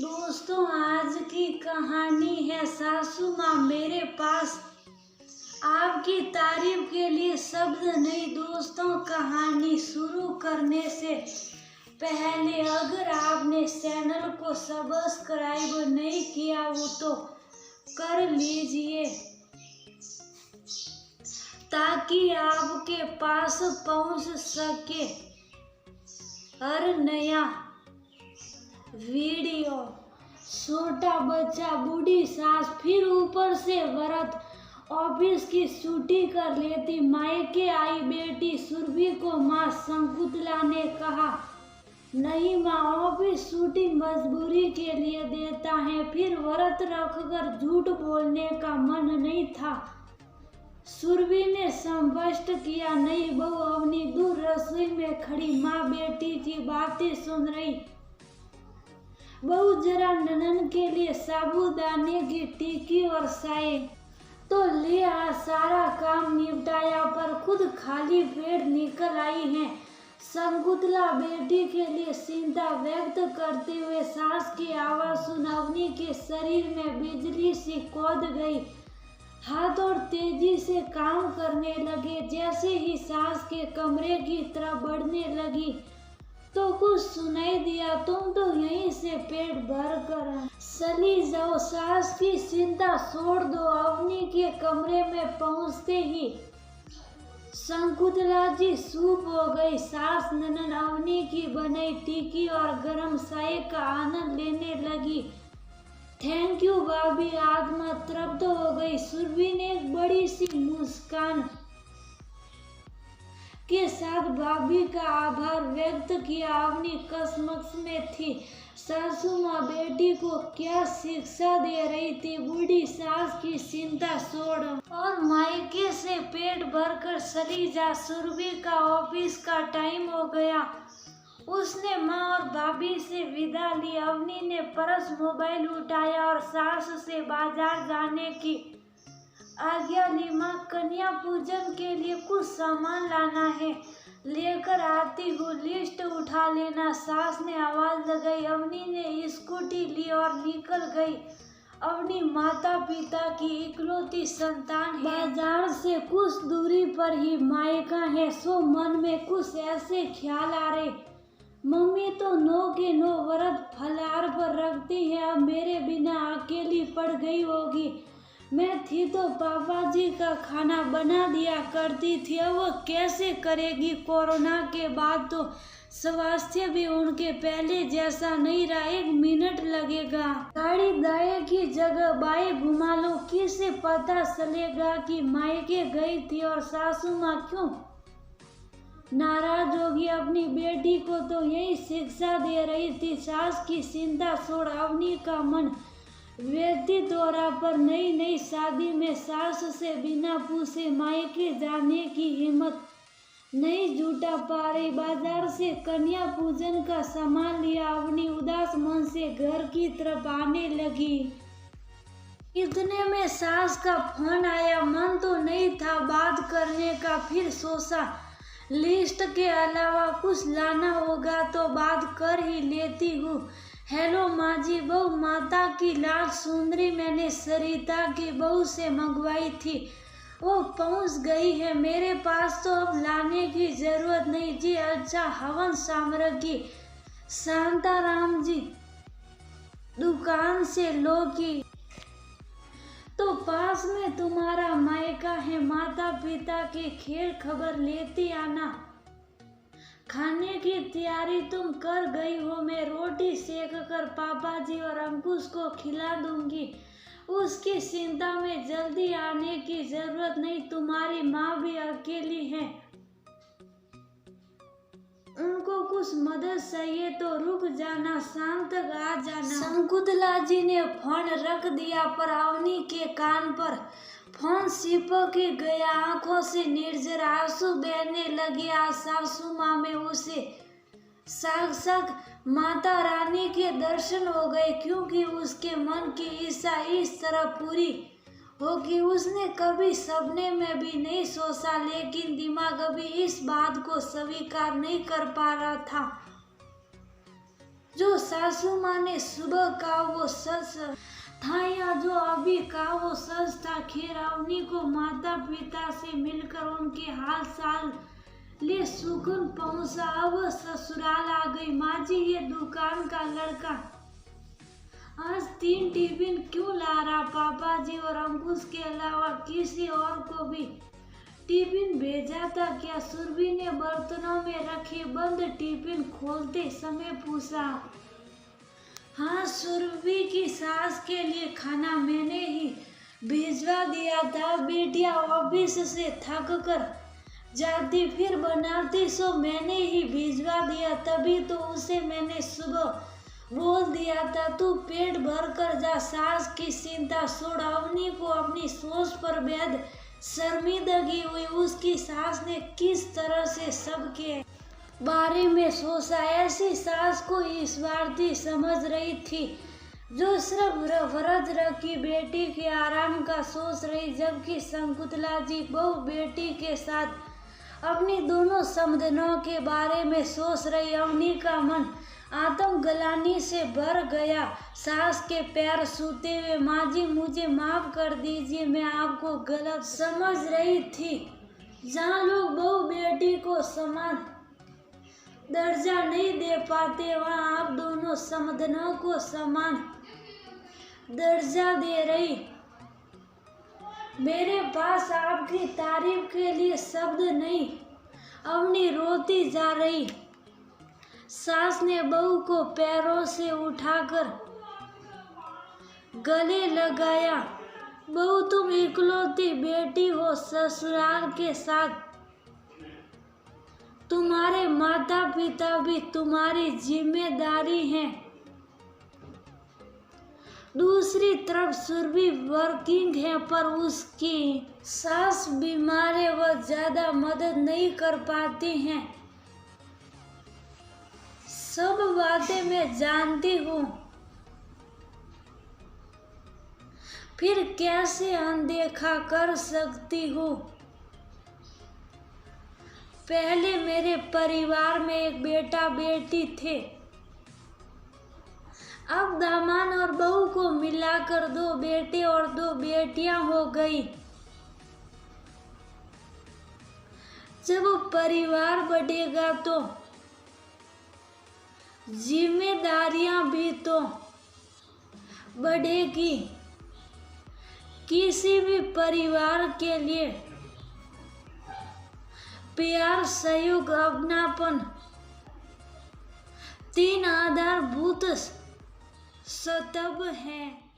दोस्तों, आज की कहानी है सासू माँ मेरे पास। आपकी तारीफ के लिए शब्द नहीं। दोस्तों, कहानी शुरू करने से पहले अगर आपने चैनल को सब्सक्राइब नहीं किया हो तो कर लीजिए, ताकि आपके पास पहुंच सके हर नया वीडियो। छोटा बच्चा, बूढ़ी सास, फिर ऊपर से व्रत, ऑफिस की छुट्टी कर लेती। मायके आई बेटी सुरभि को माँ शकुंतला ने कहा, नहीं माँ, ऑफिस छुट्टी मजबूरी के लिए देता है। फिर व्रत रखकर झूठ बोलने का मन नहीं था। सुरभि ने स्पष्ट किया, नहीं बहू अवनी दूर रसोई में खड़ी माँ बेटी की बातें सुन रही। बहू जरा ननन के लिए साबूदाने की टिक्की और चाय तो ले आ। सारा काम निपटाया पर खुद खाली पेट निकल आई है। शकुंतला बेटी के लिए चिंता व्यक्त करते हुए सास की आवाज सुन अवनी के शरीर में बिजली सी कूद गई। हाथ और तेजी से काम करने लगे। जैसे ही सास के कमरे की तरफ बढ़ने लगी तो कुछ सुनाई दिया, तुम तो यहीं से पेट भर कर चली जाओ, सास की चिंता छोड़ दो। अवनी के कमरे में पहुंचते ही शकुंतला जी चुप हो गई। सास ननन अवनी की बनाई टिक्की और गरम चाय का आनंद लेने लगी। थैंक यू भाभी, आत्मा तृप्त हो गई। सुरभि ने एक बड़ी सी मुस्कान के साथ भाभी का आभार व्यक्त किया। अवनी कसमक्स में थी। सासू माँ बेटी को क्या शिक्षा दे रही थी। बूढ़ी सास की चिंता छोड़ और मायके से पेट भरकर चली जा। सुरभि का ऑफिस का टाइम हो गया। उसने माँ और भाभी से विदा ली। अवनी ने पर्स मोबाइल उठाया और सास से बाजार जाने की आज्ञा ली। माँ, कन्या पूजन के लिए कुछ सामान लाना है, लेकर आती हूँ, लिस्ट उठा लेना। सास ने आवाज लगाई। अवनी ने स्कूटी ली और निकल गई। अवनी माता पिता की इकलौती संतान है। बाजार से कुछ दूरी पर ही मायका है, सो मन में कुछ ऐसे ख्याल आ रहे। मम्मी तो 9 के 9 व्रत फलाहार पर रखती है, अब मेरे बिना अकेली पड़ गई होगी। मैं थी तो पापा जी का खाना बना दिया करती थी, अब वो कैसे करेगी। कोरोना के बाद तो स्वास्थ्य भी उनके पहले जैसा नहीं रहा। 1 मिनट लगेगा, गाड़ी दाएं की जगह बाएं घुमा लो, किसे पता चलेगा कि मायके गई थी। और सासू माँ क्यों नाराज होगी। अपनी बेटी को तो यही शिक्षा दे रही थी। सास की चिंता छोड़। अवनी का मन व्यक्ति दौरा पर नई शादी में सास से बिना पूछे मायके जाने की हिम्मत नहीं जुटा पा रही। बाजार से कन्या पूजन का सामान लिया। अवनी उदास मन से घर की तरफ आने लगी। इतने में सास का फोन आया। मन तो नहीं था बात करने का, फिर सोचा लिस्ट के अलावा कुछ लाना होगा तो बात कर ही लेती हूँ। हेलो माँ जी, बहू माता की लाल सुंदरी मैंने सरिता की बहू से मंगवाई थी, वो पहुँच गई है मेरे पास, तो अब लाने की जरूरत नहीं जी। अच्छा, हवन सामग्री शांताराम जी दुकान से लो की तो पास में तुम्हारा मायका है, माता पिता की खैर खबर लेती आना। खाने की तैयारी तुम कर गई हो, मैं रोटी सेक कर पापा जी और अंकुश को खिला दूंगी। उसकी चिंता में जल्दी आने की जरूरत नहीं, तुम्हारी माँ भी अकेली है, उनको कुछ मदद चाहिए तो रुक जाना, शाम तक आ जाना। शकुंतला जी ने फोन रख दिया, पर अवनी के कान पर फोन चिपक गया। आंखों से निर्जर आंसू बहने लगे। आज सासू माँ में उसे साक्षात माता रानी के दर्शन हो गए, क्योंकि उसके मन की इच्छा इस तरह पूरी होगी उसने कभी सपने में भी नहीं सोचा। लेकिन दिमाग अभी इस बात को स्वीकार नहीं कर पा रहा था। जो सासू माँ ने सुबह कहा वो सच था या जो अभी कहा वो सच था। खैर अवनी को माता पिता से मिलकर उनके हाल चाल ले सुकून पहुंचा। अब ससुराल आ गई। माँ जी ये दुकान का लड़का आज 3 टिफिन क्यों ला रहा? पापा जी और अंकुश के अलावा किसी और को भी टिफिन भेजा था क्या? सुरभि ने बर्तनों में रखे बंद टिफिन खोलते समय पूछा। हाँ, सुरभि की सास के लिए खाना मैंने ही भिजवा दिया था। बेटिया ऑफिस से थक कर जाती फिर बनाती सो मैंने ही भिजवा दिया। तभी तो उसे मैंने सुबह बोल दिया था तू पेट भर कर जा। सास की चिंता छोड़। अवनी को अपनी सोच पर बेहद शर्मिंदगी हुई। उसकी सास ने किस तरह से सबके बारे में सोचा। ऐसी सास को ईश्वरती समझ रही थी जो सिर्फ व्रत रखी बेटी के आराम का सोच रही, जबकि शकुंतला जी बहू बेटी के साथ अपनी दोनों समधनों के बारे में सोच रही। अवनी का मन आत्मग्लानि से भर गया। सास के पैर छूते हुए माँ जी मुझे माफ कर दीजिए, मैं आपको गलत समझ रही थी। जहाँ लोग बहू बेटी को समान दर्जा नहीं दे पाते वहाँ आप दोनों समधनों को समान दर्जा दे रही। मेरे पास आपकी तारीफ के लिए शब्द नहीं। अवनी रोती जा रही। सास ने बहू को पैरों से उठाकर गले लगाया। बहू तुम इकलौती बेटी हो। ससुराल के साथ तुम्हारे माता पिता भी तुम्हारी जिम्मेदारी हैं। दूसरी तरफ सुरभि वर्किंग है पर उसकी सास बीमार है, वह ज्यादा मदद नहीं कर पाती हैं। सब बातें मैं जानती हूँ, फिर कैसे अनदेखा कर सकती हूँ। पहले मेरे परिवार में एक बेटा बेटी थे, अब दामाद और बहू को मिलाकर 2 बेटे और 2 बेटियां हो गई। जब परिवार बढ़ेगा तो जिम्मेदारियां भी तो बढ़ेगी। किसी भी परिवार के लिए प्यार, सहयोग, अपनापन 3 आधारभूत स्तंभ हैं।